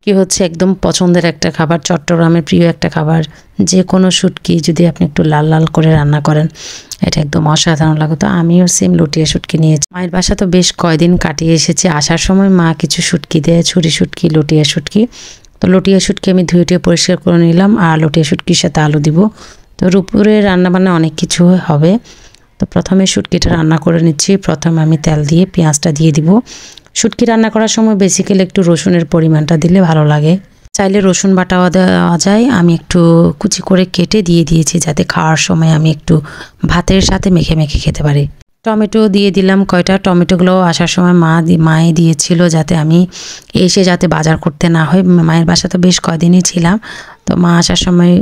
কি হচ্ছে একদম পছন্দের একটা খাবার, চট্টগ্রামের প্রিয় একটা খাবার। যে কোনো শুটকি যদি আপনি একটু লাল লাল করে রান্না করেন, এটা একদম অসাধারণ লাগে। তো আমিও সেম লটিয়া শুটকি নিয়েছি। মায়ের বাসা তো বেশ কয়দিন কাটিয়ে এসেছি। আসার সময় মা কিছু শুটকি দেয়, ছুরি শুটকি, লটিয়া শুটকি। তো লটিয়া শুটকি আমি ধুয়ে পরিষ্কার করে নিলাম, আর লটিয়া শুটকির সাথে আলু দিব। তো দুপুরে রান্নাবান্না অনেক কিছু হবে। তো প্রথমে শুটকিটা রান্না করে নিচ্ছি। প্রথমে আমি তেল দিয়ে পেঁয়াজটা দিয়ে দিব। শুটকি রান্না করার সময় বেসিক্যালি একটু রসুনের পরিমাণটা দিলে ভালো লাগে। চাইলে রসুন বাটাও দেওয়া যায়, আমি একটু কুচি করে কেটে দিয়ে দিয়েছি যাতে খাওয়ার সময় আমি একটু ভাতের সাথে মেখে মেখে খেতে পারি। টমেটো দিয়ে দিলাম কয়টা। টমেটোগুলো আসার সময় মায়ে দিয়েছিল যাতে আমি এসে যাতে বাজার করতে না হয়। মায়ের বাসা তো বেশ কয়দিনই ছিলাম, তো মা আসার সময়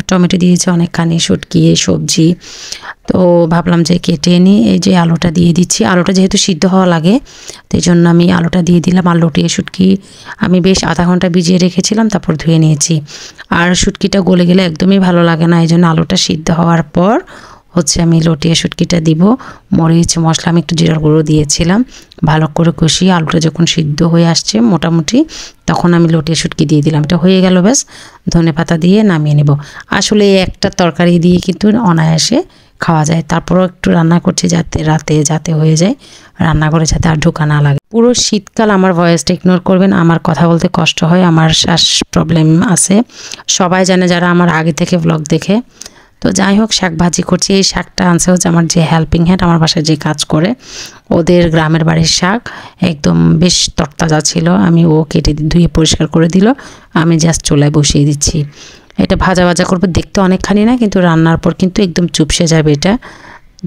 টমেটো দিয়েছে অনেকখানি, শুটকি সবজি। তো ভাবলাম যে কেটে নিই। এই যে আলুটা দিয়ে দিচ্ছি, আলুটা যেহেতু সিদ্ধ হওয়া লাগে তো এই জন্য আমি আলুটা দিয়ে দিলাম। আর লটিয়া শুটকি আমি বেশ আধা ঘন্টা ভিজিয়ে রেখেছিলাম, তারপর ধুয়ে নিয়েছি। আর শুটকিটা গলে গেলে একদমই ভালো লাগে না, এই জন্য আলুটা সিদ্ধ হওয়ার পর হচ্ছে আমি লটিয়া শুটকিটা দিব। মরিচ মশলা আমি একটু জিরার গুঁড়ো দিয়েছিলাম, ভালো করে কষিয়ে আলুটা যখন সিদ্ধ হয়ে আসছে মোটামুটি, তখন আমি লটিয়া শুটকি দিয়ে দিলাম। এটা হয়ে গেল, ব্যাস ধনেপাতা দিয়ে নামিয়ে নেব। আসলে একটা তরকারি দিয়ে কিন্তু অনায়াসে খাওয়া যায়। তারপরও একটু রান্না করছি যাতে রাতে যাতে হয়ে যায়, রান্নাঘরে যাতে আর ঢোকা না লাগে। পুরো শীতকাল আমার ভয়েসটা ইগনোর করবেন, আমার কথা বলতে কষ্ট হয়, আমার শ্বাস প্রবলেম আছে, সবাই জানে যারা আমার আগে থেকে ব্লগ দেখে। তো যাই হোক, শাক ভাজি করছি। এই শাকটা আনছে হচ্ছে আমার যে হেল্পিং হ্যান্ড, আমার বাসায় যে কাজ করে, ওদের গ্রামের বাড়ির শাক, একদম বেশ তরতাজা ছিল। ও কেটে ধুয়ে পরিষ্কার করে দিল, আমি জাস্ট চুলায় বসিয়ে দিচ্ছি। এটা ভাজা ভাজা করবো, দেখতে অনেকখানি না, কিন্তু রান্নার পর কিন্তু একদম চুপসে যাবে এটা।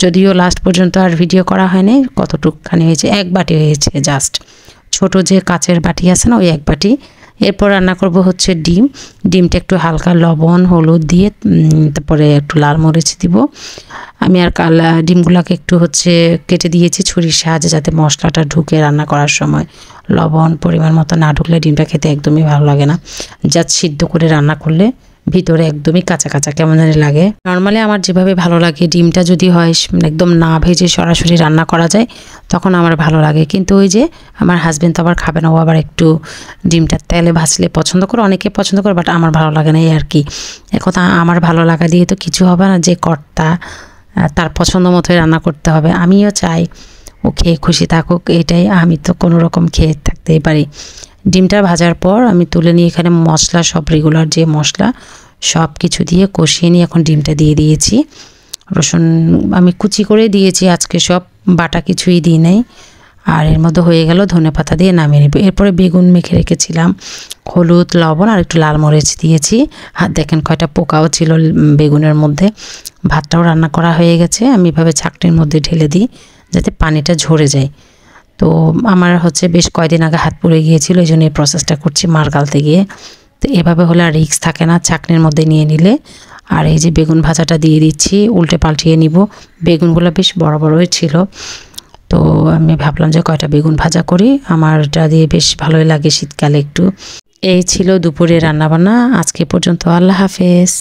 যদিও লাস্ট পর্যন্ত আর ভিডিও করা হয়নি কতটুকখানি হয়েছে, এক বাটি হয়েছে জাস্ট, ছোট যে কাচের বাটি আছে না, ওই এক বাটি। এরপর রান্না করব হচ্ছে ডিমটা একটু হালকা লবণ হলুদ দিয়ে, তারপরে একটু লাল মরিচ দিব। আমি আর ডিমগুলোকে একটু হচ্ছে কেটে দিয়েছি ছুরির সাহায্যে যাতে মশলাটা ঢুকে রান্না করার সময়। লবণ পরিমাণ মতো না ঢুকলে ডিমটা খেতে একদমই ভালো লাগে না। জাস্ট সিদ্ধ করে রান্না করলে ভিতরে একদমই কাঁচা কাঁচা কেমন জানি লাগে। নর্মালি আমার যেভাবে ভালো লাগে, ডিমটা যদি হয় একদম না ভেজে সরাসরি রান্না করা যায় তখন আমার ভালো লাগে। কিন্তু ওই যে আমার হাজবেন্ড তো আবার খাবে না, ও আবার একটু ডিমটা তেলে ভাজলে পছন্দ করে, অনেকে পছন্দ করে, বাট আমার ভালো লাগে না, এই আর কি। একথা আমার ভালো লাগা দিয়ে তো কিছু হবে না, যে কর্তা তার পছন্দ মতোই রান্না করতে হবে। আমিও চাই ও খেয়ে খুশি থাকুক, এটাই। আমি তো কোনো রকম খেয়ে থাকতেই পারি। ডিমটা ভাজার পর আমি তুলে নিয়ে এখানে মশলা, সব রেগুলার যে মশলা সব কিছু দিয়ে কষিয়ে নিয়ে এখন ডিমটা দিয়ে দিয়েছি। রসুন আমি কুচি করে দিয়েছি আজকে, সব বাটা কিছুই দিই নাই। আর এর মধ্যে হয়ে গেল, ধনেপাতা দিয়ে নামিয়ে নেব। এরপরে বেগুন মেখে রেখেছিলাম, হলুদ লবণ আর একটু লাল মরিচ দিয়েছি। আর দেখেন কয়টা পোকাও ছিল বেগুনের মধ্যে। ভাতটাও রান্না করা হয়ে গেছে, আমি এভাবে ছাঁকনির মধ্যে ঢেলে দিই যাতে পানিটা ঝরে যায়। তো আমার হচ্ছে বেশ কয়দিন আগে হাত পুড়ে গিয়েছিল, এই জন্য এই প্রসেসটা করছি মার গালতে গিয়ে। তো এভাবে হলে আর রিস্ক থাকে না ছাঁকনির মধ্যে নিয়ে নিলে। আর এই যে বেগুন ভাজাটা দিয়ে দিচ্ছি, উল্টে পাল্টিয়ে নিব। বেগুনগুলো বেশ বড় বড়ই ছিল, তো আমি ভাবলাম যে কয়টা বেগুন ভাজা করি, আমারটা দিয়ে বেশ ভালোই লাগে শীতকালে একটু। এই ছিল দুপুরে রান্নাবান্না আজকে পর্যন্ত। আল্লাহ হাফেজ।